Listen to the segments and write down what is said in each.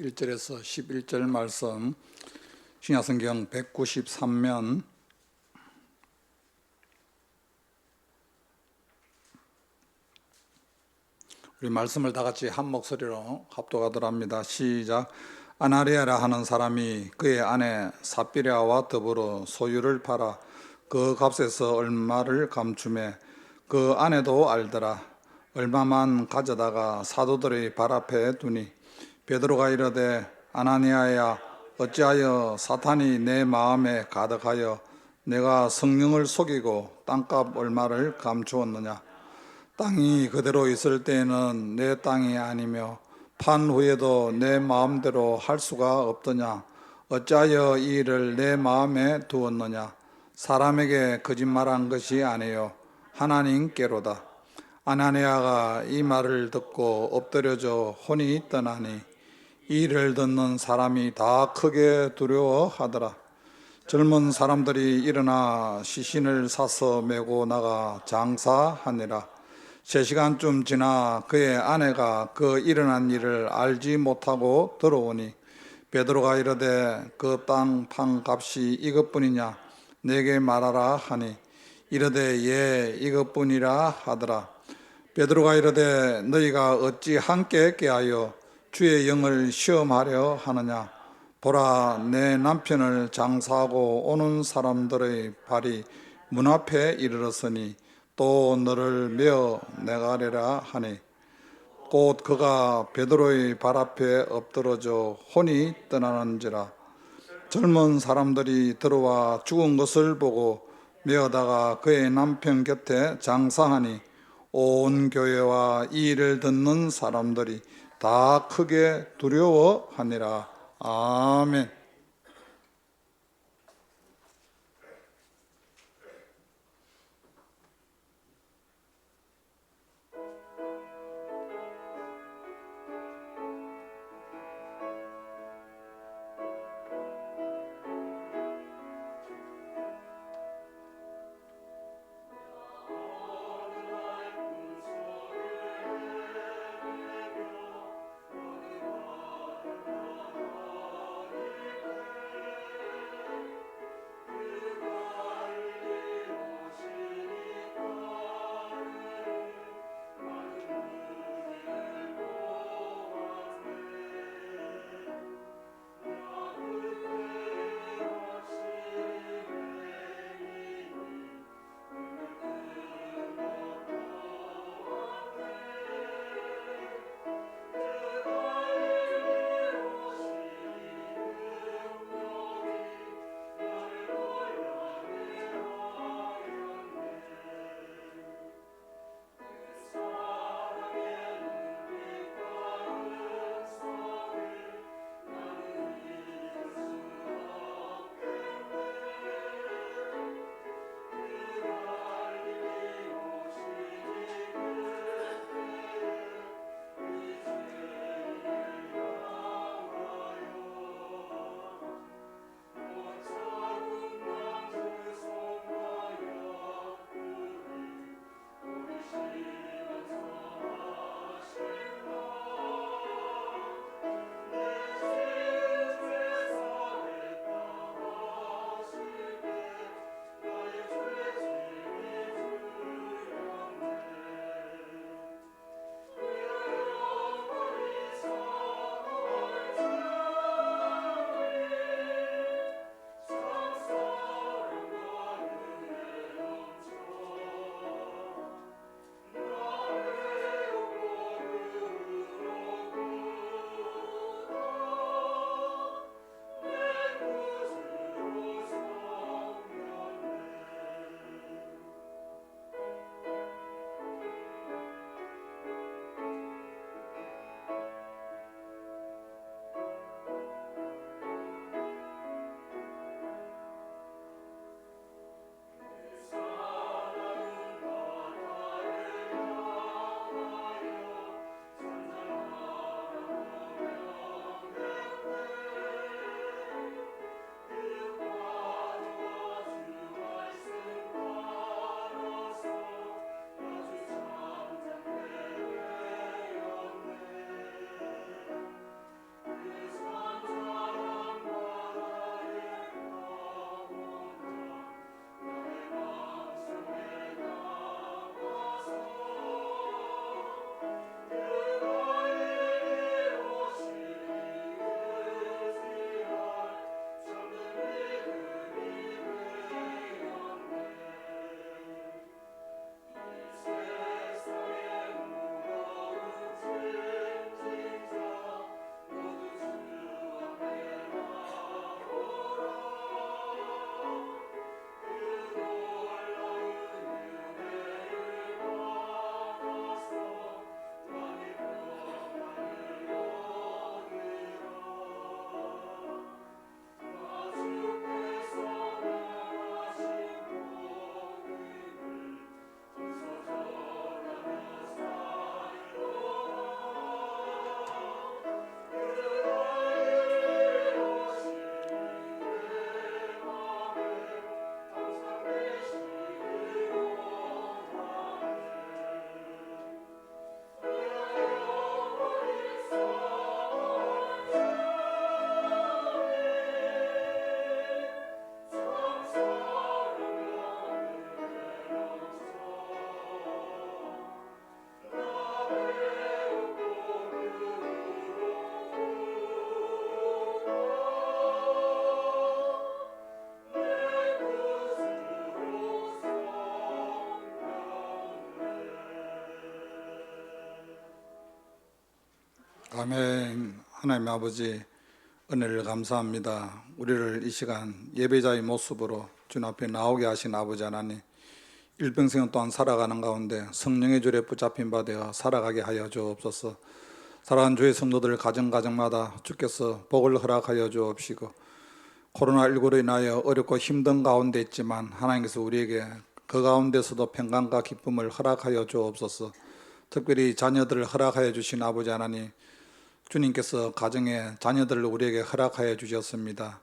1절에서 11절 말씀, 신약성경 193면 우리 말씀을 다 같이 한 목소리로 합독하도록 합니다. 시작. 아나리아라 하는 사람이 그의 아내 삽비라와 더불어 소유를 팔아 그 값에서 얼마를 감추매 그 아내도 알더라. 얼마만 가져다가 사도들의 발 앞에 두니 베드로가 이르되 아나니아야 어찌하여 사탄이 내 마음에 가득하여 내가 성령을 속이고 땅값 얼마를 감추었느냐. 땅이 그대로 있을 때에는 내 땅이 아니며 판 후에도 내 마음대로 할 수가 없더냐. 어찌하여 이 일을 내 마음에 두었느냐. 사람에게 거짓말한 것이 아니요 하나님께로다. 아나니아가 이 말을 듣고 엎드려져 혼이 떠나니 이 일을 듣는 사람이 다 크게 두려워하더라. 젊은 사람들이 일어나 시신을 사서 메고 나가 장사하니라. 3시간쯤 지나 그의 아내가 그 일어난 일을 알지 못하고 들어오니 베드로가 이르되 그 땅 판 값이 이것뿐이냐 내게 말하라 하니 이르되 예 이것뿐이라 하더라. 베드로가 이르되 너희가 어찌 함께 깨하여 주의 영을 시험하려 하느냐. 보라 내 남편을 장사하고 오는 사람들의 발이 문 앞에 이르렀으니 또 너를 메어 내가리라 하니 곧 그가 베드로의 발 앞에 엎드러져 혼이 떠나는지라. 젊은 사람들이 들어와 죽은 것을 보고 메어다가 그의 남편 곁에 장사하니 온 교회와 이 일을 듣는 사람들이 다 크게 두려워하니라. 아멘. 아멘. 하나님 아버지 은혜를 감사합니다. 우리를 이 시간 예배자의 모습으로 주님 앞에 나오게 하신 아버지 하나님, 일평생 또한 살아가는 가운데 성령의 줄에 붙잡힌 바 되어 살아가게 하여 주옵소서. 사랑하는 주의 성도들 가정마다 주께서 복을 허락하여 주옵시고, 코로나19로 인하여 어렵고 힘든 가운데 있지만 하나님께서 우리에게 그 가운데서도 평강과 기쁨을 허락하여 주옵소서. 특별히 자녀들을 허락하여 주신 아버지 하나님, 주님께서 가정에 자녀들을 우리에게 허락하여 주셨습니다.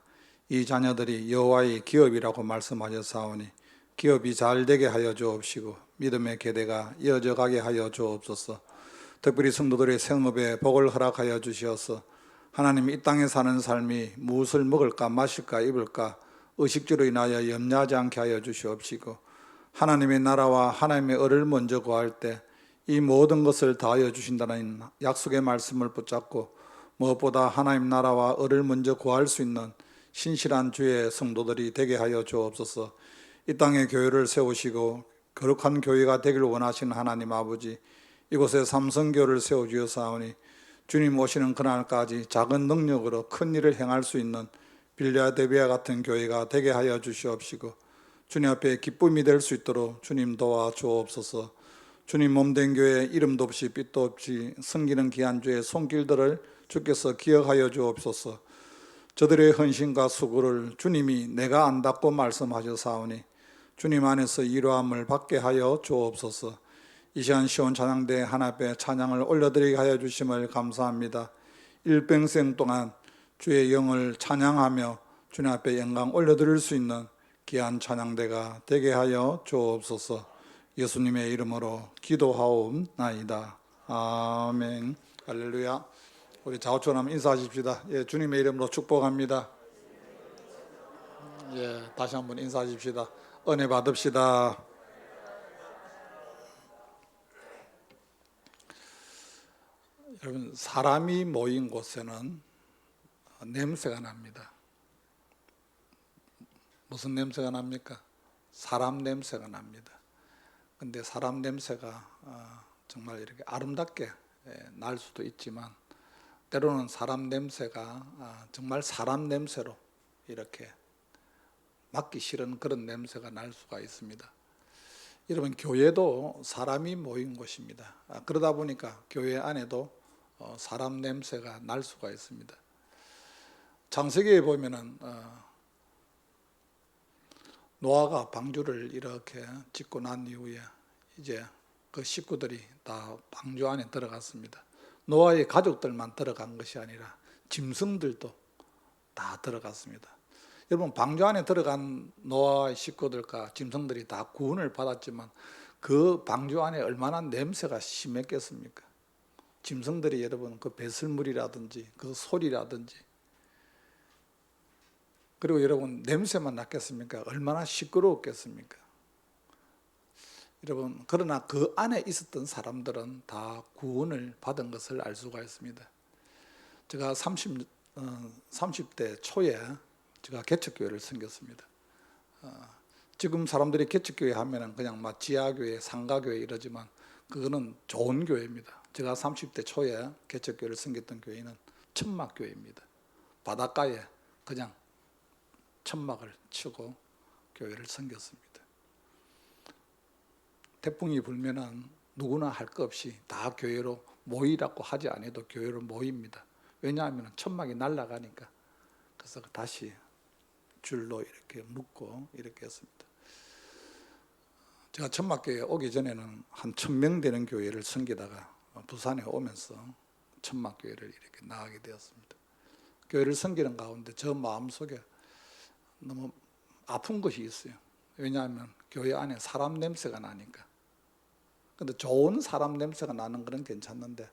이 자녀들이 여호와의 기업이라고 말씀하셨사오니 기업이 잘 되게 하여 주옵시고 믿음의 계대가 이어져 가게 하여 주옵소서. 특별히 성도들의 생업에 복을 허락하여 주시어서 하나님, 이 땅에 사는 삶이 무엇을 먹을까 마실까 입을까 의식주로 인하여 염려하지 않게 하여 주시옵시고, 하나님의 나라와 하나님의 의를 먼저 구할 때 이 모든 것을 다하여 주신다는 약속의 말씀을 붙잡고 무엇보다 하나님 나라와 의를 먼저 구할 수 있는 신실한 주의 성도들이 되게 하여 주옵소서. 이 땅에 교회를 세우시고 거룩한 교회가 되기를 원하시는 하나님 아버지, 이곳에 삼성교를 세워주셨사오니 주님 오시는 그날까지 작은 능력으로 큰 일을 행할 수 있는 빌랴데비아 같은 교회가 되게 하여 주시옵시고, 주님 앞에 기쁨이 될 수 있도록 주님 도와 주옵소서. 주님 몸된 교회 이름도 없이 빛도 없이 섬기는 귀한 주의 손길들을 주께서 기억하여 주옵소서. 저들의 헌신과 수고를 주님이 내가 안다고 말씀하셨사오니 주님 안에서 이루함을 받게 하여 주옵소서. 이 시간 시온 찬양대 하나님 앞에 찬양을 올려드리게 하여 주심을 감사합니다. 일평생 동안 주의 영을 찬양하며 주님 앞에 영광 올려드릴 수 있는 귀한 찬양대가 되게 하여 주옵소서. 예수님의 이름으로 기도하옵나이다. 아멘. 할렐루야. 우리 좌우처럼 인사하십시다. 예, 주님의 이름으로 축복합니다. 예, 다시 한번 인사하십시다. 은혜 받읍시다. 여러분, 사람이 모인 곳에는 냄새가 납니다. 무슨 냄새가 납니까? 사람 냄새가 납니다. 근데 사람 냄새가 정말 이렇게 아름답게 날 수도 있지만 때로는 사람 냄새가 정말 사람 냄새로 이렇게 맡기 싫은 그런 냄새가 날 수가 있습니다. 여러분, 교회도 사람이 모인 곳입니다. 그러다 보니까 교회 안에도 사람 냄새가 날 수가 있습니다. 창세기에 보면은 노아가 방주를 이렇게 짓고 난 이후에 이제 그 식구들이 다 방주 안에 들어갔습니다. 노아의 가족들만 들어간 것이 아니라 짐승들도 다 들어갔습니다. 여러분, 방주 안에 들어간 노아의 식구들과 짐승들이 다 구원을 받았지만 그 방주 안에 얼마나 냄새가 심했겠습니까? 짐승들이 여러분 그 배설물이라든지 그 소리라든지, 그리고 여러분 냄새만 났겠습니까? 얼마나 시끄러웠겠습니까? 여러분, 그러나 그 안에 있었던 사람들은 다 구원을 받은 것을 알 수가 있습니다. 제가 30대 초에 제가 개척교회를 섬겼습니다. 지금 사람들이 개척교회 하면은 그냥 막 지하교회, 상가교회 이러지만 그거는 좋은 교회입니다. 제가 30대 초에 개척교회를 섬겼던 교회는 천막교회입니다. 바닷가에 그냥 천막을 치고 교회를 섬겼습니다. 태풍이 불면은 누구나 할 것 없이 다 교회로 모이라고 하지 않아도 교회로 모입니다. 왜냐하면 천막이 날아가니까. 그래서 다시 줄로 이렇게 묶고 이렇게 했습니다. 제가 천막교회에 오기 전에는 한 1000명 되는 교회를 섬기다가 부산에 오면서 천막교회를 이렇게 나가게 되었습니다. 교회를 섬기는 가운데 저 마음속에 너무 아픈 것이 있어요. 왜냐하면 교회 안에 사람 냄새가 나니까. 근데 좋은 사람 냄새가 나는 건 괜찮는데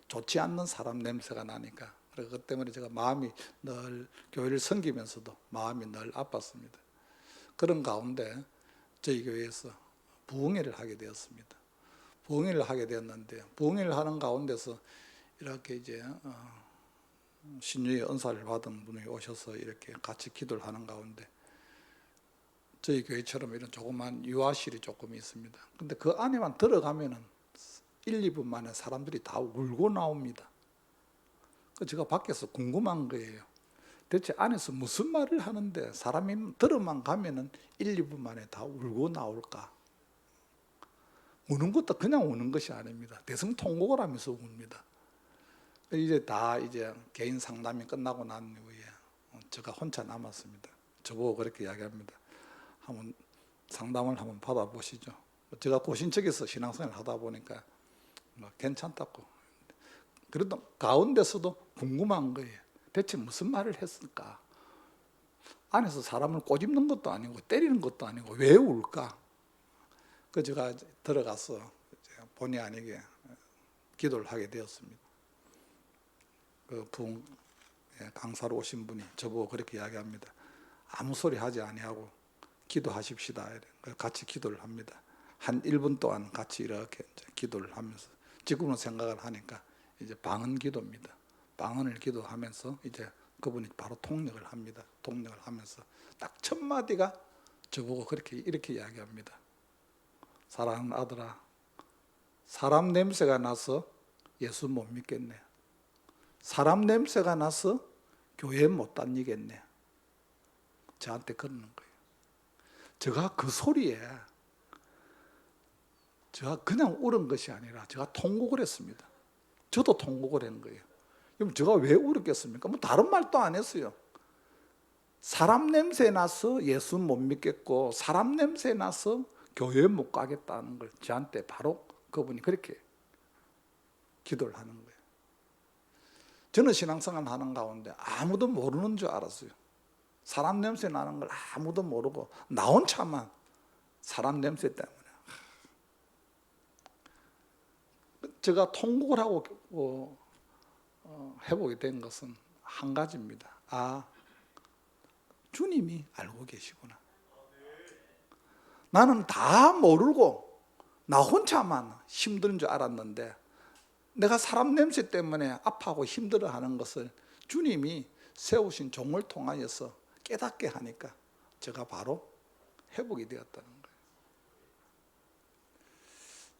좋지 않는 사람 냄새가 나니까, 그것 때문에 제가 마음이 늘 교회를 섬기면서도 마음이 늘 아팠습니다. 그런 가운데 저희 교회에서 부흥회를 하게 되었습니다. 부흥회를 하게 되었는데 부흥회를 하는 가운데서 이렇게 이제 신유의 은사를 받은 분이 오셔서 이렇게 같이 기도를 하는 가운데 저희 교회처럼 이런 조그만 유아실이 조금 있습니다. 근데 그 안에만 들어가면은 1, 2분 만에 사람들이 다 울고 나옵니다. 제가 밖에서 궁금한 거예요. 대체 안에서 무슨 말을 하는데 사람이 들어만 가면은 1, 2분 만에 다 울고 나올까? 우는 것도 그냥 우는 것이 아닙니다. 대성통곡을 하면서 웁니다. 이제 개인 상담이 끝나고 난 이후에 제가 혼자 남았습니다. 저보고 그렇게 이야기합니다. 한번 상담을 한번 받아보시죠. 제가 고신척에서 신앙생활을 하다 보니까 괜찮다고. 그래도 가운데서도 궁금한 거예요. 대체 무슨 말을 했을까? 안에서 사람을 꼬집는 것도 아니고 때리는 것도 아니고 왜 울까? 제가 들어가서 본의 아니게 기도를 하게 되었습니다. 부흥 강사로 오신 분이 저보고 그렇게 이야기합니다. 아무 소리 하지 아니하고 기도하십시다. 같이 기도를 합니다. 한 1분 동안 같이 이렇게 기도를 하면서 지금은 생각을 하니까 이제 방언 기도입니다. 방언을 기도하면서 이제 그분이 바로 통역을 합니다. 통역을 하면서 딱 첫 마디가 저보고 이렇게 이야기합니다. 사랑하는 아들아, 사람 냄새가 나서 예수 못 믿겠네. 사람 냄새가 나서 교회 못 다니겠네. 저한테 그러는 거예요. 제가 그 소리에 제가 그냥 울은 것이 아니라 제가 통곡을 했습니다. 저도 통곡을 한 거예요. 그럼 제가 왜 울었겠습니까? 다른 말도 안 했어요. 사람 냄새 나서 예수 못 믿겠고 사람 냄새 나서 교회 못 가겠다는 걸 저한테 바로 그분이 그렇게 기도를 하는 거예요. 저는 신앙생활 하는 가운데 아무도 모르는 줄 알았어요. 사람 냄새 나는 걸 아무도 모르고 나 혼자만 사람 냄새 때문에 제가 통곡을 하고 해보게 된 것은 한 가지입니다. 주님이 알고 계시구나. 나는 다 모르고 나 혼자만 힘든 줄 알았는데 내가 사람 냄새 때문에 아파하고 힘들어하는 것을 주님이 세우신 종을 통하여서 깨닫게 하니까 제가 바로 회복이 되었다는 거예요.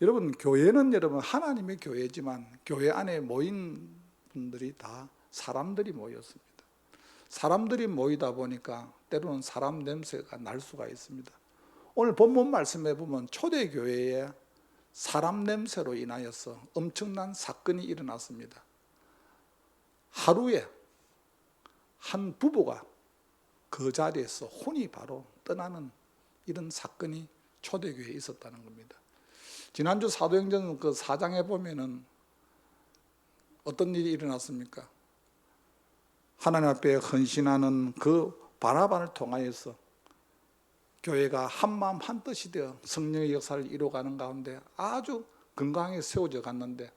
여러분, 교회는 하나님의 교회지만 교회 안에 모인 분들이 다 사람들이 모였습니다. 사람들이 모이다 보니까 때로는 사람 냄새가 날 수가 있습니다. 오늘 본문 말씀해 보면 초대교회에 사람 냄새로 인하여서 엄청난 사건이 일어났습니다. 하루에 한 부부가 그 자리에서 혼이 바로 떠나는 이런 사건이 초대교회에 있었다는 겁니다. 지난주 사도행전 그 4장에 보면은 어떤 일이 일어났습니까? 하나님 앞에 헌신하는 그 바나바를 통하여서 교회가 한마음 한뜻이 되어 성령의 역사를 이루어가는 가운데 아주 건강하게 세워져 갔는데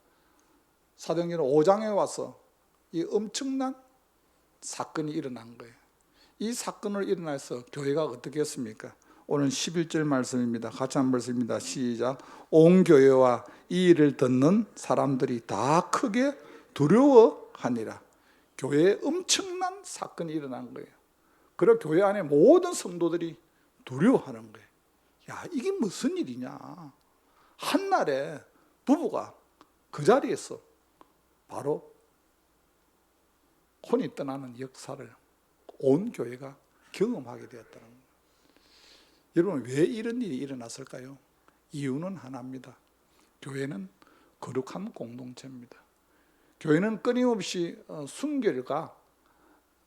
사도행전 5장에 와서 이 엄청난 사건이 일어난 거예요. 이 사건을 일어나서 교회가 어떻게 했습니까? 오늘 11절 말씀입니다. 같이 한번 읽습니다. 시작. 온 교회와 이 일을 듣는 사람들이 다 크게 두려워하니라. 교회에 엄청난 사건이 일어난 거예요. 그리고 교회 안에 모든 성도들이 두려워하는 거예요. 야, 이게 무슨 일이냐. 한날에 부부가 그 자리에서 바로 혼이 떠나는 역사를 온 교회가 경험하게 되었다는 거예요. 여러분, 왜 이런 일이 일어났을까요? 이유는 하나입니다. 교회는 거룩한 공동체입니다. 교회는 끊임없이 순결과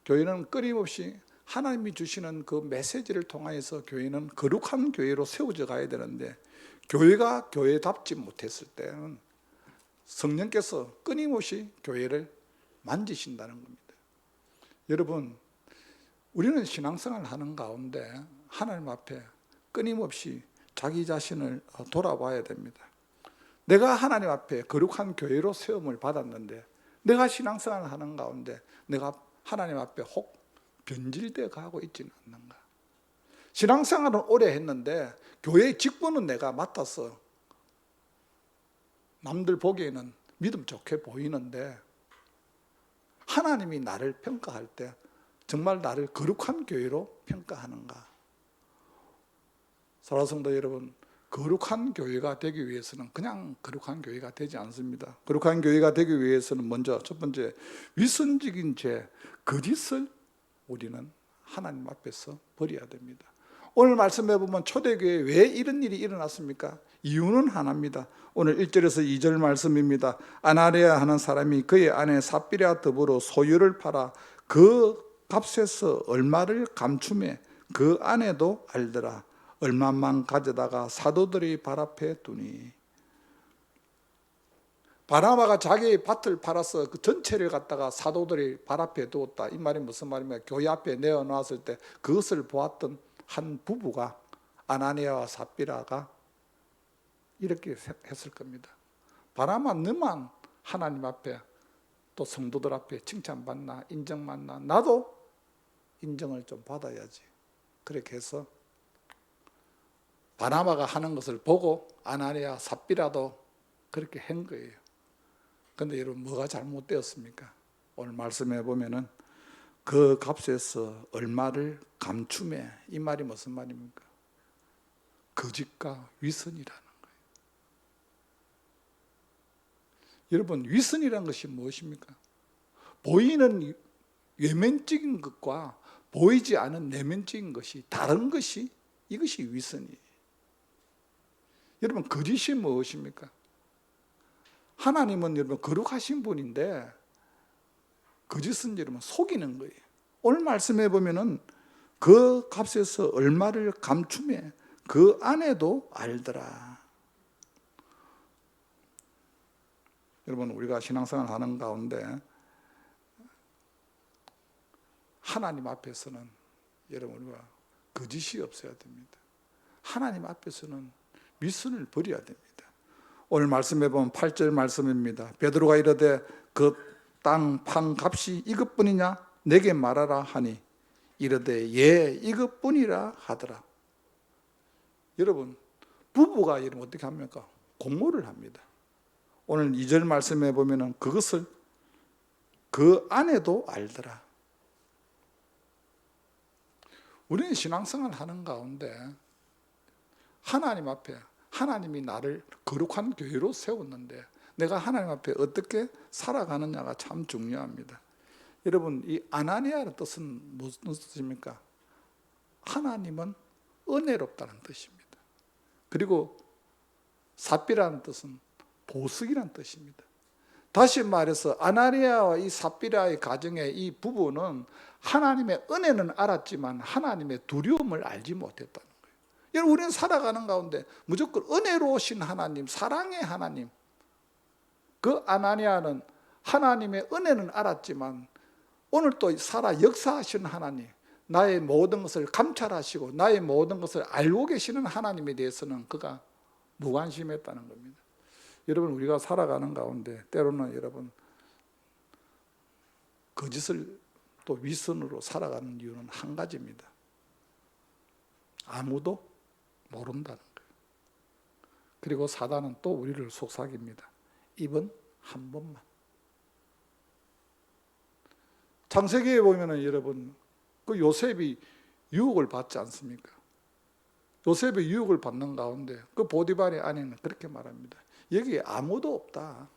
교회는 끊임없이 하나님이 주시는 그 메시지를 통하여서 교회는 거룩한 교회로 세워져 가야 되는데 교회가 교회답지 못했을 때는 성령께서 끊임없이 교회를 만지신다는 겁니다. 여러분, 우리는 신앙생활을 하는 가운데 하나님 앞에 끊임없이 자기 자신을 돌아봐야 됩니다. 내가 하나님 앞에 거룩한 교회로 세움을 받았는데 내가 신앙생활을 하는 가운데 내가 하나님 앞에 혹 변질되어 가고 있지는 않는가. 신앙생활은 오래 했는데 교회의 직분은 내가 맡아서 남들 보기에는 믿음 좋게 보이는데 하나님이 나를 평가할 때 정말 나를 거룩한 교회로 평가하는가. 사랑하는 성도 여러분, 거룩한 교회가 되기 위해서는 그냥 거룩한 교회가 되지 않습니다. 거룩한 교회가 되기 위해서는 먼저 첫 번째, 위선적인 죄, 거짓을 우리는 하나님 앞에서 버려야 됩니다. 오늘 말씀해 보면 초대교회에 왜 이런 일이 일어났습니까? 이유는 하나입니다. 오늘 1절에서 2절 말씀입니다. 아나레아 하는 사람이 그의 아내 삽비랴 더불어 소유를 팔아 그 값에서 얼마를 감춤해 그 아내도 알더라. 얼마만 가져다가 사도들이 발 앞에 두니. 바나바가 자기의 밭을 팔아서 그 전체를 갖다가 사도들이 발 앞에 두었다. 이 말이 무슨 말입니까? 교회 앞에 내어놓았을 때 그것을 보았던 한 부부가, 아나니아와 삽비라가 이렇게 했을 겁니다. 바나바, 너만 하나님 앞에 또 성도들 앞에 칭찬받나 인정받나, 나도 인정을 좀 받아야지. 그렇게 해서 바나바가 하는 것을 보고 아나니아 삽비라도 그렇게 한 거예요. 그런데 여러분, 뭐가 잘못되었습니까? 오늘 말씀해 보면은 그 값에서 얼마를 감춤해. 이 말이 무슨 말입니까? 거짓과 위선이라는 거예요. 여러분, 위선이라는 것이 무엇입니까? 보이는 외면적인 것과 보이지 않은 내면적인 것이 다른 것이, 이것이 위선이에요. 여러분, 거짓이 무엇입니까? 하나님은 여러분 거룩하신 분인데 거짓은 여러분 속이는 거예요. 오늘 말씀해 보면은 그 값에서 얼마를 감춤해 그 아내도 알더라. 여러분, 우리가 신앙생활 하는 가운데 하나님 앞에서는 여러분 우리가 거짓이 없어야 됩니다. 하나님 앞에서는 위선을 버려야 됩니다. 오늘 말씀해 보면 8절 말씀입니다. 베드로가 이르되 그 땅 판 값이 이것뿐이냐 내게 말하라 하니 이르되 예 이것뿐이라 하더라. 여러분, 부부가 여러분 어떻게 합니까? 공모를 합니다. 오늘 2절 말씀해 보면은 그것을 그 아내도 알더라. 우리는 신앙생활 하는 가운데 하나님 앞에, 하나님이 나를 거룩한 교회로 세웠는데 내가 하나님 앞에 어떻게 살아가느냐가 참 중요합니다. 여러분, 이 아나니아의 뜻은 무슨 뜻입니까? 하나님은 은혜롭다는 뜻입니다. 그리고 삽비라는 뜻은 보석이라는 뜻입니다. 다시 말해서 아나니아와 이 삽비라의 가정의 이 부부는 하나님의 은혜는 알았지만 하나님의 두려움을 알지 못했다는 거예요. 여러분, 우리는 살아가는 가운데 무조건 은혜로우신 하나님, 사랑의 하나님, 그 아나니아는 하나님의 은혜는 알았지만 오늘 또 살아 역사하시는 하나님, 나의 모든 것을 감찰하시고 나의 모든 것을 알고 계시는 하나님에 대해서는 그가 무관심했다는 겁니다. 여러분, 우리가 살아가는 가운데 때로는 여러분 거짓을 또 위선으로 살아가는 이유는 한 가지입니다. 아무도 모른다는 거예요. 그리고 사단은 또 우리를 속삭입니다. 입은 한 번만. 창세기에 보면은 여러분 그 요셉이 유혹을 받지 않습니까? 요셉이 유혹을 받는 가운데 그 보디발의 아내는 그렇게 말합니다. 여기 아무도 없다.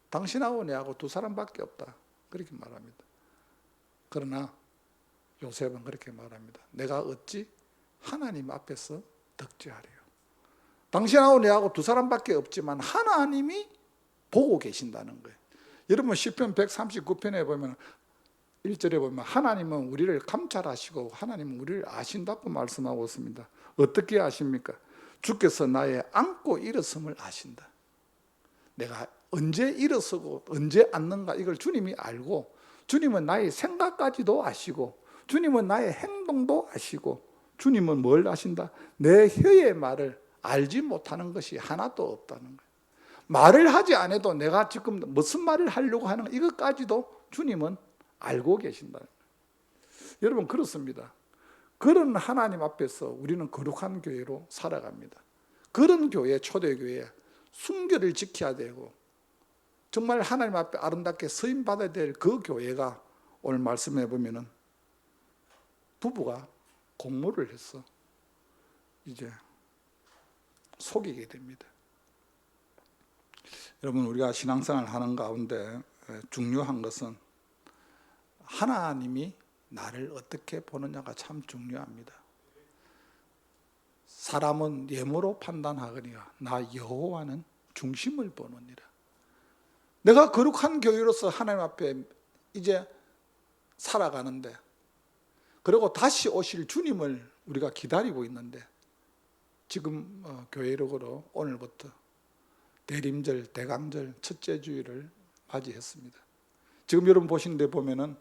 당신하고 내하고 두 사람밖에 없다. 그렇게 말합니다. 그러나 요셉은 그렇게 말합니다. 내가 어찌 하나님 앞에서 덕지하리요. 당신하고 내하고 두 사람밖에 없지만 하나님이 보고 계신다는 거예요. 여러분, 시편 139편에 보면 1절에 보면 하나님은 우리를 감찰하시고 하나님은 우리를 아신다고 말씀하고 있습니다. 어떻게 아십니까? 주께서 나의 앉고 일어섬을 아신다. 내가 언제 일어서고 언제 앉는가 이걸 주님이 알고, 주님은 나의 생각까지도 아시고, 주님은 나의 행동도 아시고, 주님은 뭘 아신다? 내 혀의 말을 알지 못하는 것이 하나도 없다는 거예요. 말을 하지 않아도 내가 지금 무슨 말을 하려고 하는 이것까지도 주님은 알고 계신다. 여러분, 그렇습니다. 그런 하나님 앞에서 우리는 거룩한 교회로 살아갑니다. 그런 교회, 초대교회 순결을 지켜야 되고 정말 하나님 앞에 아름답게 서임 받아야 될 그 교회가 오늘 말씀해 보면은 부부가 공모를 해서 이제 속이게 됩니다. 여러분, 우리가 신앙생활을 하는 가운데 중요한 것은 하나님이 나를 어떻게 보느냐가 참 중요합니다. 사람은 예모로 판단하거니와 나 여호와는 중심을 보느니라. 내가 거룩한 교회로서 하나님 앞에 이제 살아가는데, 그리고 다시 오실 주님을 우리가 기다리고 있는데, 지금 교회력으로 오늘부터 대림절, 대강절, 첫째 주일을 맞이했습니다. 지금 여러분 보신 데 보면은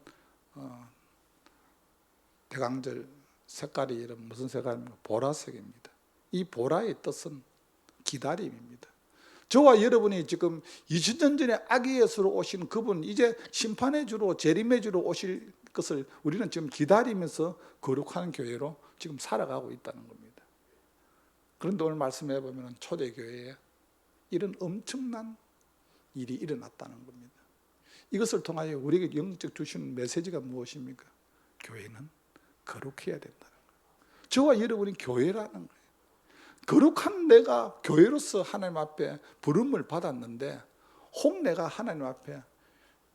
대강절 색깔이 여러분 무슨 색깔입니까? 보라색입니다. 이 보라의 뜻은 기다림입니다. 저와 여러분이 지금 2000년 전에 아기 예수로 오신 그분, 이제 심판의 주로 재림의 주로 오실 것을 우리는 지금 기다리면서 거룩한 교회로 지금 살아가고 있다는 겁니다. 그런데 오늘 말씀해 보면 초대교회에 이런 엄청난 일이 일어났다는 겁니다. 이것을 통하여 우리에게 영적 주시는 메시지가 무엇입니까? 교회는 거룩해야 된다는 거예요. 저와 여러분이 교회라는 거예요. 거룩한 내가 교회로서 하나님 앞에 부름을 받았는데, 혹 내가 하나님 앞에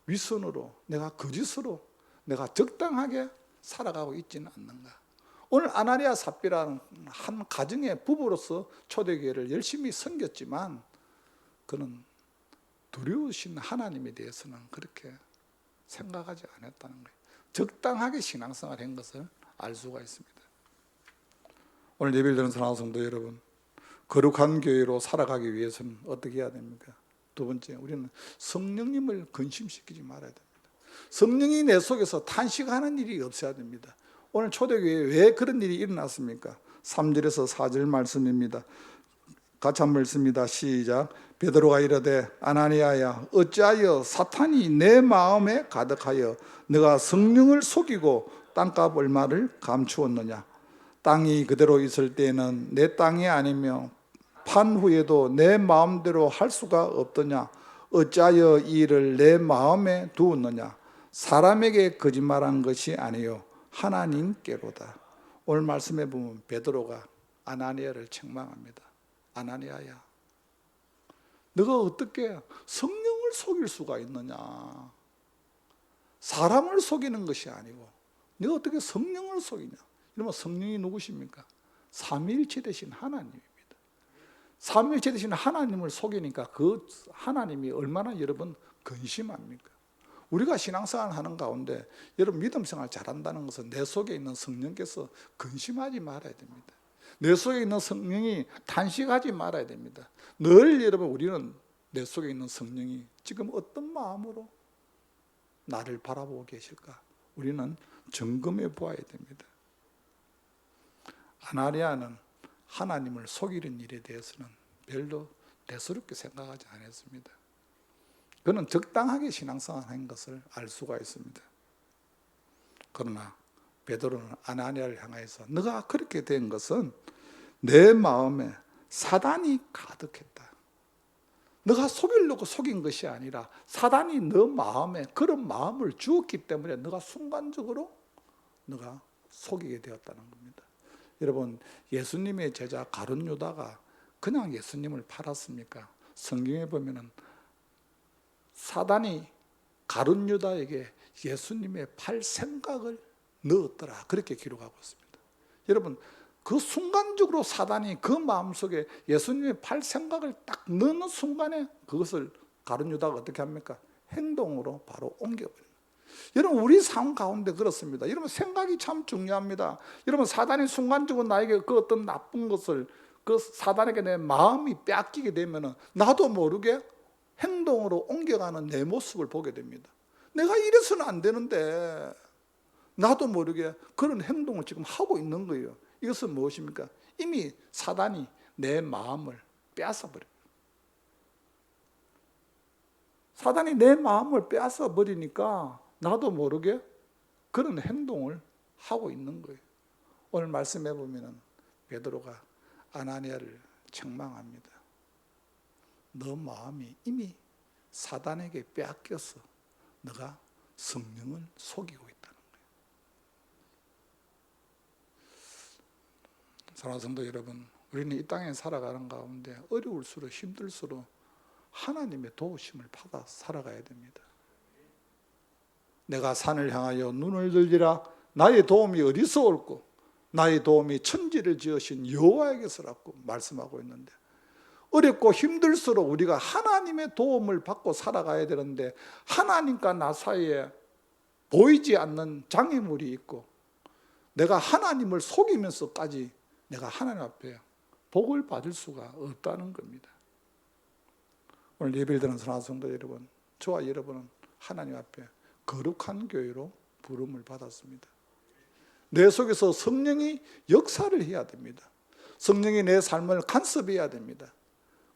위선으로, 내가 거짓으로, 내가 적당하게 살아가고 있지는 않는가. 오늘 아나니아 삽비라는 한 가정의 부부로서 초대교회를 열심히 섬겼지만, 그는 두려우신 하나님에 대해서는 그렇게 생각하지 않았다는 거예요. 적당하게 신앙생활을 한 것을 알 수가 있습니다. 오늘 예배를 드리는 사랑하는 성도 여러분, 거룩한 교회로 살아가기 위해서는 어떻게 해야 됩니까? 두 번째, 우리는 성령님을 근심시키지 말아야 됩니다. 성령이 내 속에서 탄식하는 일이 없어야 됩니다. 오늘 초대교회에 왜 그런 일이 일어났습니까? 3절에서 4절 말씀입니다. 같이 한번 읽습니다. 시작. 베드로가 이르되 아나니아야, 어찌하여 사탄이 내 마음에 가득하여 너가 성령을 속이고 땅값 얼마를 감추었느냐? 땅이 그대로 있을 때에는 내 땅이 아니며 판 후에도 내 마음대로 할 수가 없더냐? 어찌하여 이 일을 내 마음에 두었느냐? 사람에게 거짓말한 것이 아니요 하나님께로다. 오늘 말씀해 보면 베드로가 아나니아를 책망합니다. 아나니아야, 너가 어떻게 성령을 속일 수가 있느냐? 사람을 속이는 것이 아니고 너가 어떻게 성령을 속이냐? 이러면 성령이 누구십니까? 삼위일체 되신 하나님입니다. 삼위일체 되신 하나님을 속이니까 그 하나님이 얼마나 여러분 근심합니까? 우리가 신앙생활 하는 가운데 여러분 믿음생활 잘한다는 것은 내 속에 있는 성령께서 근심하지 말아야 됩니다. 내 속에 있는 성령이 탄식하지 말아야 됩니다. 늘 여러분 우리는 내 속에 있는 성령이 지금 어떤 마음으로 나를 바라보고 계실까? 우리는 점검해 보아야 됩니다. 아나니아는 하나님을 속이는 일에 대해서는 별로 대수롭게 생각하지 않았습니다. 그는 적당하게 신앙생활한 것을 알 수가 있습니다. 그러나 베드로는 아나니아를 향해서 너가 그렇게 된 것은 내 마음에 사단이 가득했다. 너가 속이려고 속인 것이 아니라 사단이 너 마음에 그런 마음을 주었기 때문에 너가 순간적으로 너가 속이게 되었다는 겁니다. 여러분, 예수님의 제자 가룟 유다가 그냥 예수님을 팔았습니까? 성경에 보면은 사단이 가룟 유다에게 예수님의 팔 생각을 넣었더라, 그렇게 기록하고 있습니다. 여러분, 그 순간적으로 사단이 그 마음속에 예수님의 팔 생각을 딱 넣는 순간에 그것을 가룟 유다가 어떻게 합니까? 행동으로 바로 옮겨버립니다. 여러분, 우리 삶 가운데 그렇습니다. 여러분, 생각이 참 중요합니다. 여러분, 사단이 순간적으로 나에게 그 어떤 나쁜 것을, 그 사단에게 내 마음이 빼앗기게 되면 나도 모르게 행동으로 옮겨가는 내 모습을 보게 됩니다. 내가 이래서는 안 되는데 나도 모르게 그런 행동을 지금 하고 있는 거예요. 이것은 무엇입니까? 이미 사단이 내 마음을 빼앗아 버려요. 사단이 내 마음을 빼앗아 버리니까 나도 모르게 그런 행동을 하고 있는 거예요. 오늘 말씀해 보면 베드로가 아나니아를 책망합니다. 너 마음이 이미 사단에게 빼앗겨서 너가 성령을 속이고 있다는 거예요. 사랑하는 성도 여러분, 우리는 이 땅에 살아가는 가운데 어려울수록 힘들수록 하나님의 도우심을 받아 살아가야 됩니다. 내가 산을 향하여 눈을 들리라. 나의 도움이 어디서 올꼬? 나의 도움이 천지를 지으신 여호와에게서라고 말씀하고 있는데, 어렵고 힘들수록 우리가 하나님의 도움을 받고 살아가야 되는데, 하나님과 나 사이에 보이지 않는 장애물이 있고 내가 하나님을 속이면서까지 내가 하나님 앞에 복을 받을 수가 없다는 겁니다. 오늘 예배를 드리는 사랑하는 성도 여러분, 저와 여러분은 하나님 앞에 거룩한 교회로 부름을 받았습니다. 내 속에서 성령이 역사를 해야 됩니다. 성령이 내 삶을 간섭해야 됩니다.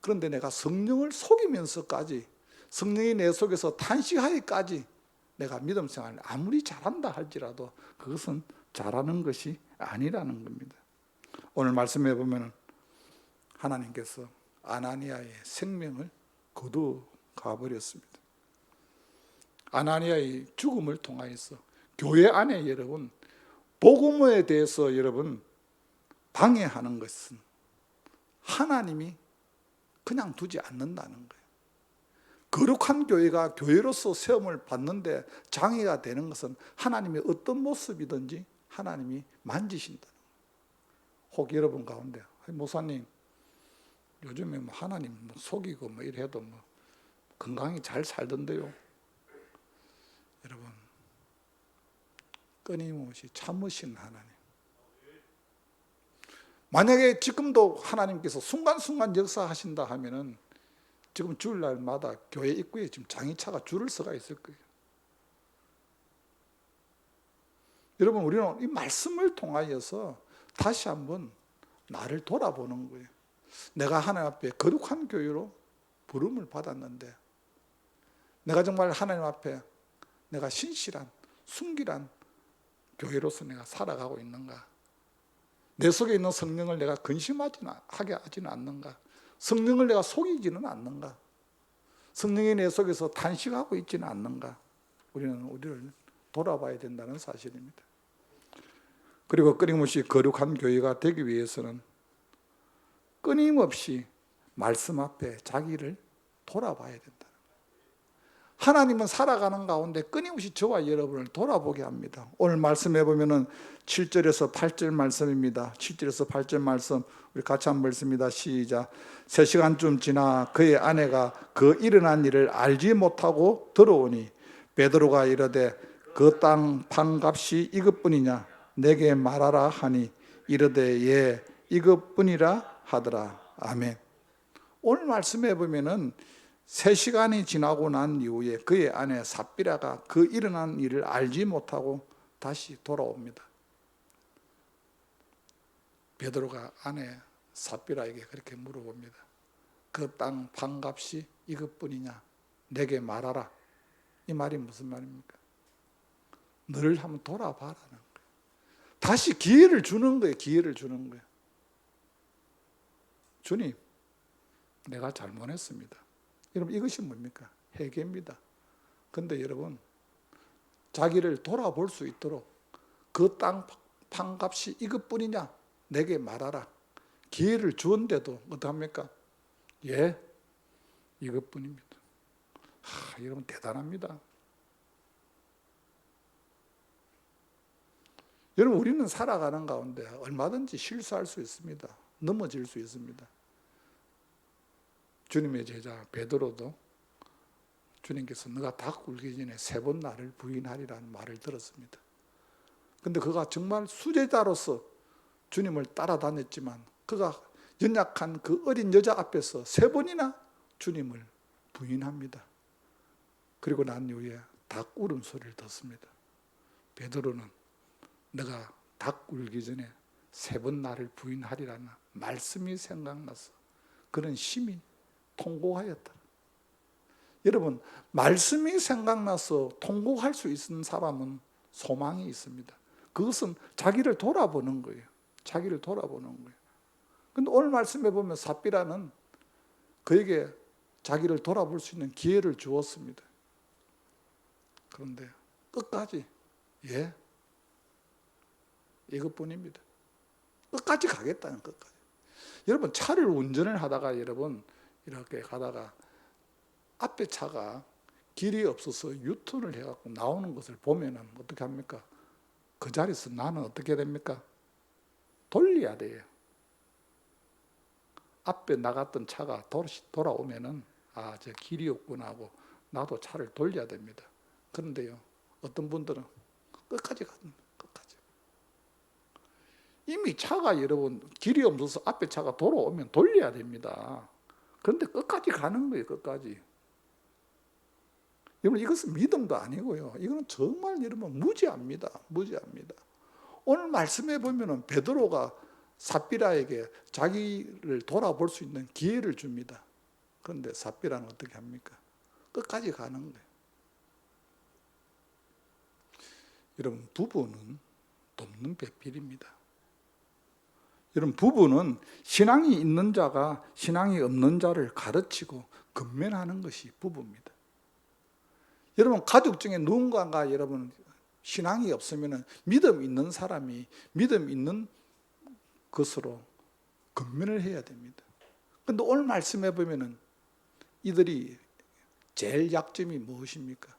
그런데 내가 성령을 속이면서까지, 성령이 내 속에서 탄식하기까지 내가 믿음 생활을 아무리 잘한다 할지라도 그것은 잘하는 것이 아니라는 겁니다. 오늘 말씀해 보면 하나님께서 아나니아의 생명을 거두가 버렸습니다. 아나니아의 죽음을 통하여서 교회 안에 여러분, 복음에 대해서 여러분 방해하는 것은 하나님이 그냥 두지 않는다는 거예요. 거룩한 교회가 교회로서 세움을 받는데 장애가 되는 것은 하나님의 어떤 모습이든지 하나님이 만지신다는 거예요. 혹 여러분 가운데, 목사님 요즘에 뭐 하나님 속이고 뭐 이래도 뭐 건강히 잘 살던데요. 여러분, 끊임없이 참으신 하나님, 만약에 지금도 하나님께서 순간순간 역사하신다 하면은 지금 주일날마다 교회 입구에 지금 장의차가 줄을 서가 있을 거예요. 여러분, 우리는 이 말씀을 통하여서 다시 한번 나를 돌아보는 거예요. 내가 하나님 앞에 거룩한 교회로 부름을 받았는데 내가 정말 하나님 앞에 내가 신실한 순결한 교회로서 내가 살아가고 있는가? 내 속에 있는 성령을 내가 근심하게 하지는 않는가? 성령을 내가 속이지는 않는가? 성령이 내 속에서 탄식하고 있지는 않는가? 우리는 우리를 돌아봐야 된다는 사실입니다. 그리고 끊임없이 거룩한 교회가 되기 위해서는 끊임없이 말씀 앞에 자기를 돌아봐야 된다. 하나님은 살아가는 가운데 끊임없이 저와 여러분을 돌아보게 합니다. 오늘 말씀해 보면은 7절에서 8절 말씀입니다. 7절에서 8절 말씀 우리 같이 한번 읽습니다. 시작. 3시간쯤 지나 그의 아내가 그 일어난 일을 알지 못하고 들어오니 베드로가 이르되 그 땅 판값이 이것뿐이냐 내게 말하라 하니 이르되 예 이것뿐이라 하더라. 아멘. 오늘 말씀해 보면은 3시간이 지나고 난 이후에 그의 아내 삽비라가 그 일어난 일을 알지 못하고 다시 돌아옵니다. 베드로가 아내 삽비라에게 그렇게 물어봅니다. 그 땅 판값이 이것뿐이냐? 내게 말하라. 이 말이 무슨 말입니까? 너를 한번 돌아봐라는 거예요. 다시 기회를 주는 거예요. 기회를 주는 거예요. 주님, 내가 잘못했습니다. 여러분, 이것이 뭡니까? 회개입니다. 그런데 여러분, 자기를 돌아볼 수 있도록 그 땅 판값이 이것뿐이냐? 내게 말하라. 기회를 주었는데도 어떡합니까? 예, 이것뿐입니다. 여러분 대단합니다. 여러분, 우리는 살아가는 가운데 얼마든지 실수할 수 있습니다. 넘어질 수 있습니다. 주님의 제자 베드로도 주님께서 너가 닭 굴기 전에 3번 나를 부인하리라는 말을 들었습니다. 그런데 그가 정말 수제자로서 주님을 따라다녔지만 그가 연약한 그 어린 여자 앞에서 3번이나 주님을 부인합니다. 그리고 난 이후에 닭 울음소리를 듣습니다. 베드로는 내가 닭 굴기 전에 3번 나를 부인하리라는 말씀이 생각나서 그런 심히 통곡하였다. 여러분, 말씀이 생각나서 통곡할 수 있는 사람은 소망이 있습니다. 그것은 자기를 돌아보는 거예요. 자기를 돌아보는 거예요. 그런데 오늘 말씀해 보면 삽비라는 그에게 자기를 돌아볼 수 있는 기회를 주었습니다. 그런데 끝까지 이것뿐입니다. 끝까지 가겠다는, 끝까지. 여러분 차를 운전을 하다가 여러분 이렇게 가다가 앞에 차가 길이 없어서 유턴을 해갖고 나오는 것을 보면은 어떻게 합니까? 그 자리에서 나는 어떻게 됩니까? 돌려야 돼요. 앞에 나갔던 차가 돌아오면은 아, 저 길이 없구나 하고 나도 차를 돌려야 됩니다. 그런데요, 어떤 분들은 끝까지 갑니다. 끝까지. 이미 차가 여러분 길이 없어서 앞에 차가 돌아오면 돌려야 됩니다. 그런데 끝까지 가는 거예요. 끝까지. 여러분 이것은 믿음도 아니고요. 이거는 정말 여러분 무지합니다. 무지합니다. 오늘 말씀해 보면은 베드로가 삽비라에게 자기를 돌아볼 수 있는 기회를 줍니다. 그런데 삽비라는 어떻게 합니까? 끝까지 가는 거예요. 여러분 부부는 돕는 배필입니다. 여러분 부부는 신앙이 있는 자가 신앙이 없는 자를 가르치고 건면하는 것이 부부입니다. 여러분 가족 중에 누군가가 여러분 신앙이 없으면 믿음 있는 사람이 믿음 있는 것으로 건면을 해야 됩니다. 그런데 오늘 말씀해 보면은 이들이 제일 약점이 무엇입니까?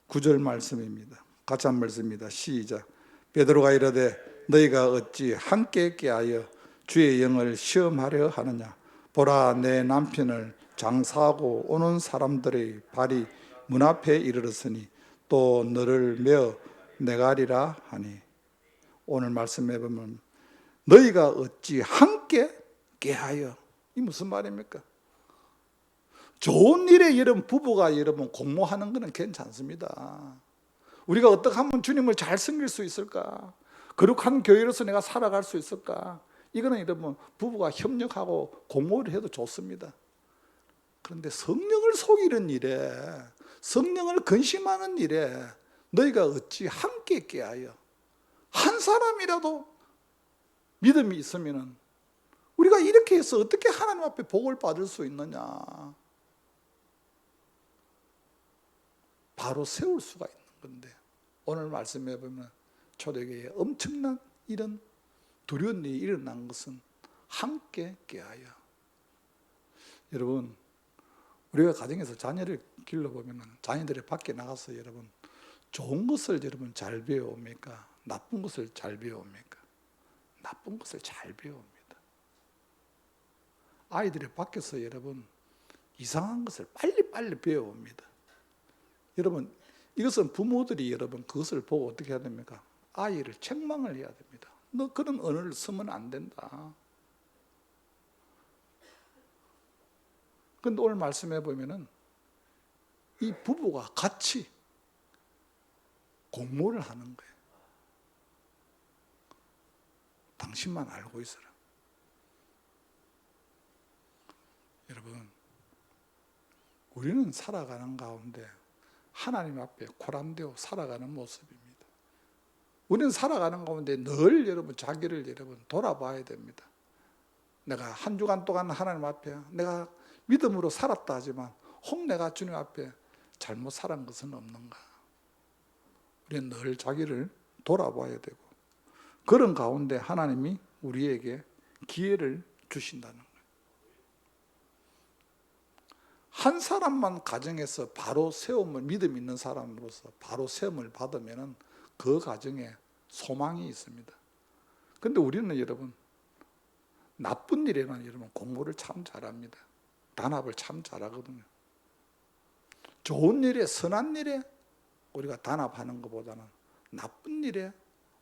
9절 말씀입니다. 같이 한 말씀입니다. 시작. 베드로가 이르되 너희가 어찌 함께 깨하여 주의 영을 시험하려 하느냐? 보라, 내 남편을 장사하고 오는 사람들의 발이 문 앞에 이르렀으니 또 너를 메어 내가리라 하니. 오늘 말씀해 보면 너희가 어찌 함께 깨하여, 이 무슨 말입니까? 좋은 일에 여러분 부부가 여러분 공모하는 것은 괜찮습니다. 우리가 어떻게 하면 주님을 잘 섬길 수 있을까? 거룩한 교회로서 내가 살아갈 수 있을까? 이거는 여러분 부부가 협력하고 공모를 해도 좋습니다. 그런데 성령을 속이는 일에, 성령을 근심하는 일에 너희가 어찌 함께 깨하여, 한 사람이라도 믿음이 있으면 우리가 이렇게 해서 어떻게 하나님 앞에 복을 받을 수 있느냐? 바로 세울 수가 있는 건데, 오늘 말씀해 보면 초대교회에 엄청난 이런 두려운 일이 일어난 것은 함께 깨하여. 여러분 우리가 가정에서 자녀를 길러보면 자녀들이 밖에 나가서 여러분 좋은 것을 여러분 잘 배워옵니까? 나쁜 것을 잘 배워옵니까? 나쁜 것을 잘 배웁니다. 아이들이 밖에서 여러분 이상한 것을 빨리빨리 배워옵니다. 여러분 이것은 부모들이 여러분 그것을 보고 어떻게 해야 됩니까? 아이를 책망을 해야 됩니다. 너 그런 언어를 쓰면 안 된다. 그런데 오늘 말씀해 보면은 이 부부가 같이 공모를 하는 거예요. 당신만 알고 있어라. 여러분 우리는 살아가는 가운데 하나님 앞에 코람되어 살아가는 모습입니다. 우리는 살아가는 가운데 늘 여러분 자기를 여러분 돌아봐야 됩니다. 내가 한 주간 동안 하나님 앞에 내가 믿음으로 살았다 하지만 혹 내가 주님 앞에 잘못 살은 것은 없는가? 우리는 늘 자기를 돌아봐야 되고, 그런 가운데 하나님이 우리에게 기회를 주신다는 거예요. 한 사람만 가정에서 바로 세움을, 믿음 있는 사람으로서 바로 세움을 받으면 그 가정에 소망이 있습니다. 그런데 우리는 여러분 나쁜 일에는 여러분 공부를 참 잘합니다. 단합을 참 잘하거든요. 좋은 일에, 선한 일에 우리가 단합하는 것보다는 나쁜 일에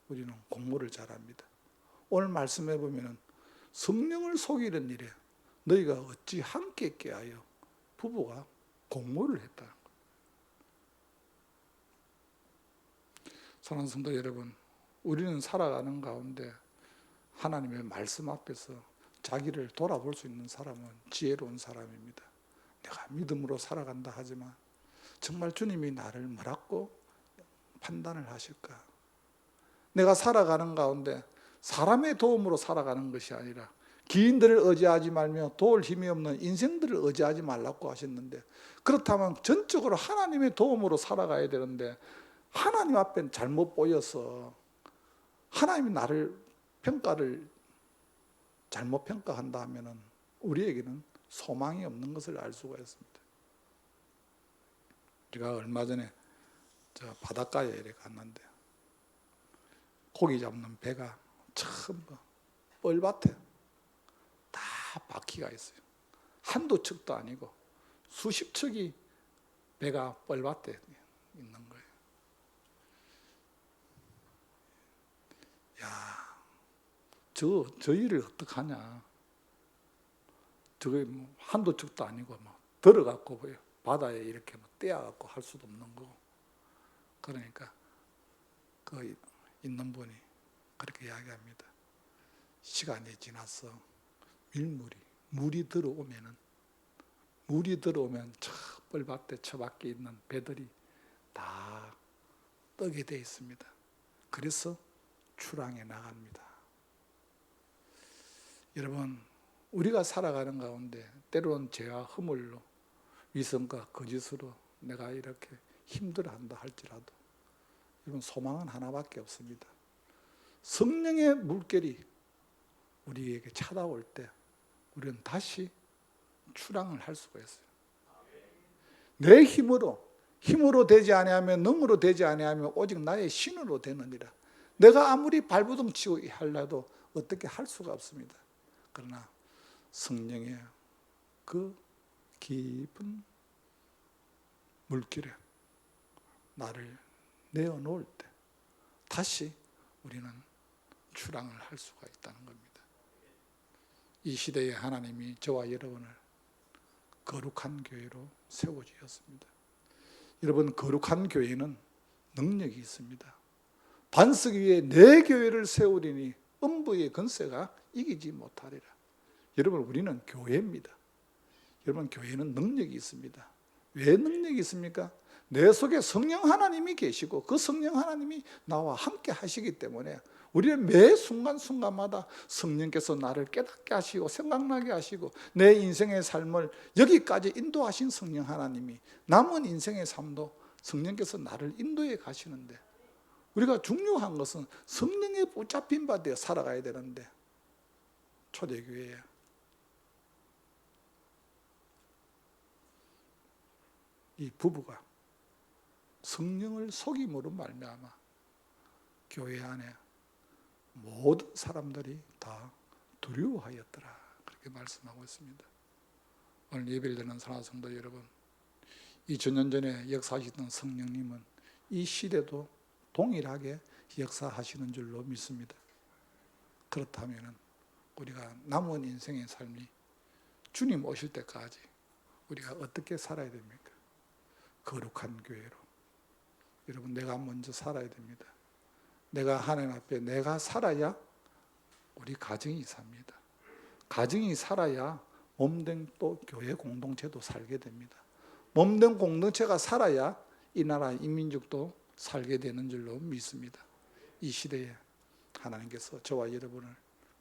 우리는 공모를 잘합니다. 오늘 말씀해 보면 성령을 속이는 일에 너희가 어찌 함께 깨하여, 부부가 공모를 했다는 거예요. 사랑하는 성도 여러분, 우리는 살아가는 가운데 하나님의 말씀 앞에서 자기를 돌아볼 수 있는 사람은 지혜로운 사람입니다. 내가 믿음으로 살아간다 하지만 정말 주님이 나를 뭐라고 판단을 하실까? 내가 살아가는 가운데 사람의 도움으로 살아가는 것이 아니라 기인들을 의지하지 말며 도울 힘이 없는 인생들을 의지하지 말라고 하셨는데, 그렇다면 전적으로 하나님의 도움으로 살아가야 되는데 하나님 앞에 잘못 보여서 하나님이 나를 평가를 잘못 평가한다 하면은 우리에게는 소망이 없는 것을 알 수가 있습니다. 우리가 얼마 전에 저 바닷가에 이렇게 갔는데 고기 잡는 배가 전부 뻘밭에 다 바퀴가 있어요. 한두 척도 아니고 수십 척이 배가 뻘밭에 있는 거예요. 야, 저 일을 어떡하냐. 저게 뭐 한두 척도 아니고 막 들어갖고 바다에 이렇게 막 떼어갖고 할 수도 없는 거고. 그러니까 그 있는 분이 그렇게 이야기합니다. 시간이 지나서 물이 들어오면 저 뻘밭에 처박혀 있는 배들이 다 뜨게 돼 있습니다. 그래서 출항해 나갑니다. 여러분, 우리가 살아가는 가운데 때로는 죄와 허물로 위선과 거짓으로 내가 이렇게 힘들어한다 할지라도 여러분, 소망은 하나밖에 없습니다. 성령의 물결이 우리에게 찾아올 때 우리는 다시 출항을 할 수가 있어요. 내 힘으로 되지 아니하면, 능으로 되지 아니하면 오직 나의 신으로 되느니라. 내가 아무리 발버둥 치고 하려도 어떻게 할 수가 없습니다. 그러나 성령의 그 깊은 물길에 나를 내어놓을 때 다시 우리는 출항을 할 수가 있다는 겁니다. 이 시대에 하나님이 저와 여러분을 거룩한 교회로 세워주셨습니다. 여러분, 거룩한 교회는 능력이 있습니다. 반석 위에 내 교회를 세우리니 음부의 권세가 이기지 못하리라. 여러분, 우리는 교회입니다. 여러분, 교회는 능력이 있습니다. 왜 능력이 있습니까? 내 속에 성령 하나님이 계시고 그 성령 하나님이 나와 함께 하시기 때문에 우리는 매 순간순간마다 성령께서 나를 깨닫게 하시고 생각나게 하시고 내 인생의 삶을 여기까지 인도하신 성령 하나님이 남은 인생의 삶도 성령께서 나를 인도해 가시는데, 우리가 중요한 것은 성령에 붙잡힌 바 되어 살아가야 되는데, 초대교회에 이 부부가 성령을 속임으로 말미암아 교회 안에 모든 사람들이 다 두려워하였더라, 그렇게 말씀하고 있습니다. 오늘 예배를 드리는 사랑하는 성도 여러분, 2000년 전에 역사하시던 성령님은 이 시대도 동일하게 역사하시는 줄로 믿습니다. 그렇다면 우리가 남은 인생의 삶이 주님 오실 때까지 우리가 어떻게 살아야 됩니까? 거룩한 교회로. 여러분, 내가 먼저 살아야 됩니다. 내가 하나님 앞에 내가 살아야 우리 가정이 삽니다. 가정이 살아야 몸된 또 교회 공동체도 살게 됩니다. 몸된 공동체가 살아야 이 나라 인민족도 살게 되는 줄로 믿습니다. 이 시대에 하나님께서 저와 여러분을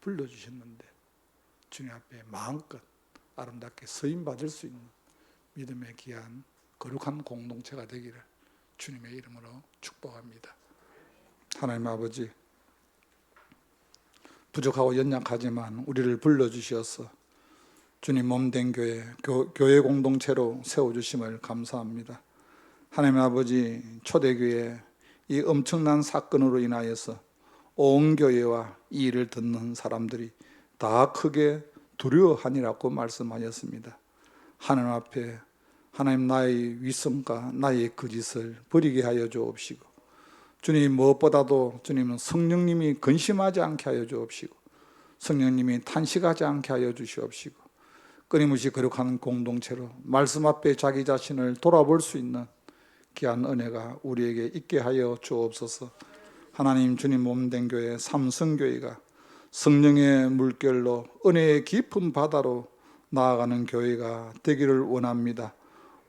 불러주셨는데 주님 앞에 마음껏 아름답게 서임받을 수 있는 믿음의 귀한 거룩한 공동체가 되기를 주님의 이름으로 축복합니다. 하나님 아버지, 부족하고 연약하지만 우리를 불러주셔서 주님 몸된 교회 공동체로 세워주심을 감사합니다. 하나님 아버지, 초대교회 이 엄청난 사건으로 인하여서 온 교회와 이 일을 듣는 사람들이 다 크게 두려워하니라고 말씀하셨습니다. 하나님 앞에 하나님 나의 위선과 나의 거짓을 버리게 하여 주옵시고, 주님 무엇보다도 주님은 성령님이 근심하지 않게 하여 주옵시고 성령님이 탄식하지 않게 하여 주시옵시고 끊임없이 거룩한 공동체로 말씀 앞에 자기 자신을 돌아볼 수 있는 귀한 은혜가 우리에게 있게 하여 주옵소서. 하나님, 주님 몸된 교회 삼성교회가 성령의 물결로 은혜의 깊은 바다로 나아가는 교회가 되기를 원합니다.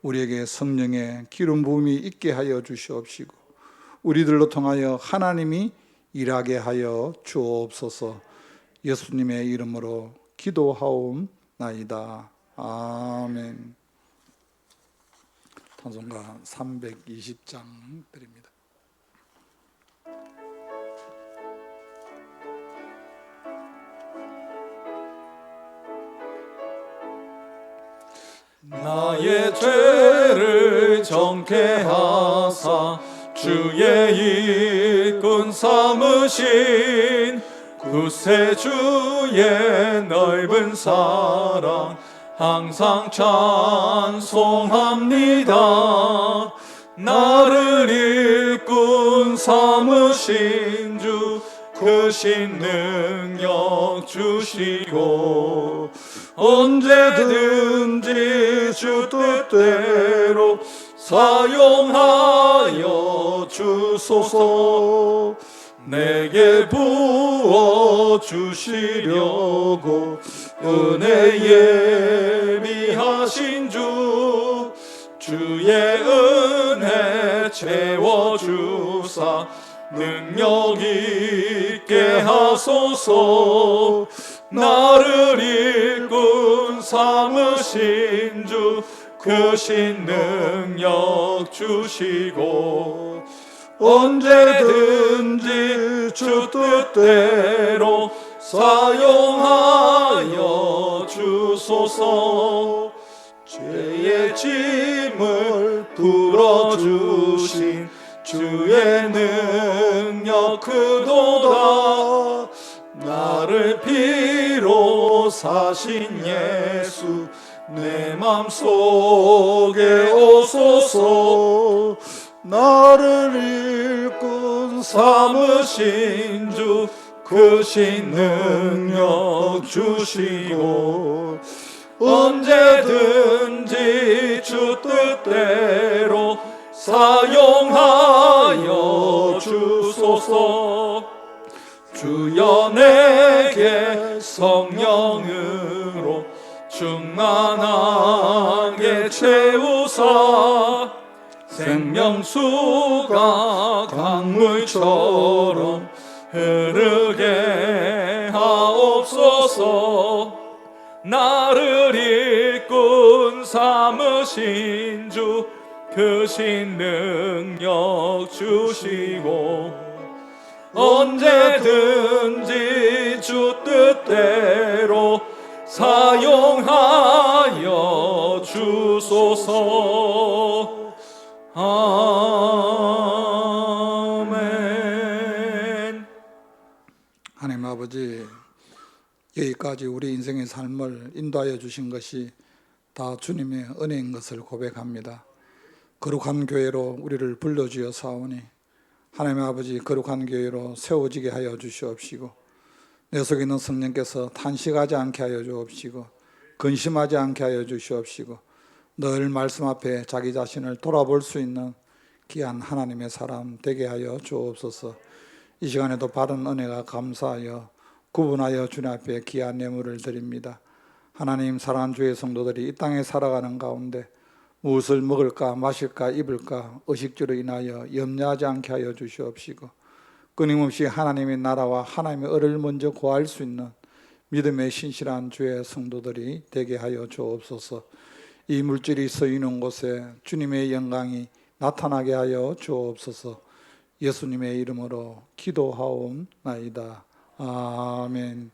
우리에게 성령의 기름 부음이 있게 하여 주시옵시고 우리들로 통하여 하나님이 일하게 하여 주옵소서. 예수님의 이름으로 기도하옵나이다. 아멘. 찬송가 320장 드립니다. 나의 죄를 정케 하사 주의 일꾼 삼으신 구세주의 넓은 사랑 항상 찬송합니다. 나를 일꾼 삼으신 주 크신 능력 주시고 언제든지 주 뜻대로 사용하여 주소서. 내게 부어 주시려고 은혜 예비하신 주 주의 은혜 채워주사 능력 있게 하소서. 나를 일꾼 삼으신 주 크신 능력 주시고 언제든지 주 뜻대로 사용하여 주소서. 죄의 짐을 풀어주신 주의 능력 크도다. 나를 피로 사신 예수 내 맘속에 오소서. 나를 일꾼 삼으신 주 크신 능력 주시고 언제든지 주 뜻대로 사용하여 주소서. 주여 내게 성령으로 충만하게 채우사 생명수가 강물처럼 흐르게 하옵소서. 나를 일꾼 삼으신 주 크신 능력 주시고 언제든지 주 뜻대로 사용하여 주소서. 아멘. 하나님 아버지, 여기까지 우리 인생의 삶을 인도하여 주신 것이 다 주님의 은혜인 것을 고백합니다. 거룩한 교회로 우리를 불러주어 사오니 하나님 아버지, 거룩한 교회로 세워지게 하여 주시옵시고 내 속에 있는 성령께서 탄식하지 않게 하여 주옵시고 근심하지 않게 하여 주시옵시고 늘 말씀 앞에 자기 자신을 돌아볼 수 있는 귀한 하나님의 사람 되게 하여 주옵소서. 이 시간에도 바른 은혜가 감사하여 구분하여 주님 앞에 귀한 예물을 드립니다. 하나님, 사랑하는 주의 성도들이 이 땅에 살아가는 가운데 무엇을 먹을까 마실까 입을까 의식주로 인하여 염려하지 않게 하여 주시옵시고 끊임없이 하나님의 나라와 하나님의 의를 먼저 구할 수 있는 믿음의 신실한 주의 성도들이 되게 하여 주옵소서. 이 물질이 서 있는 곳에 주님의 영광이 나타나게 하여 주옵소서. 예수님의 이름으로 기도하옵나이다. 아멘.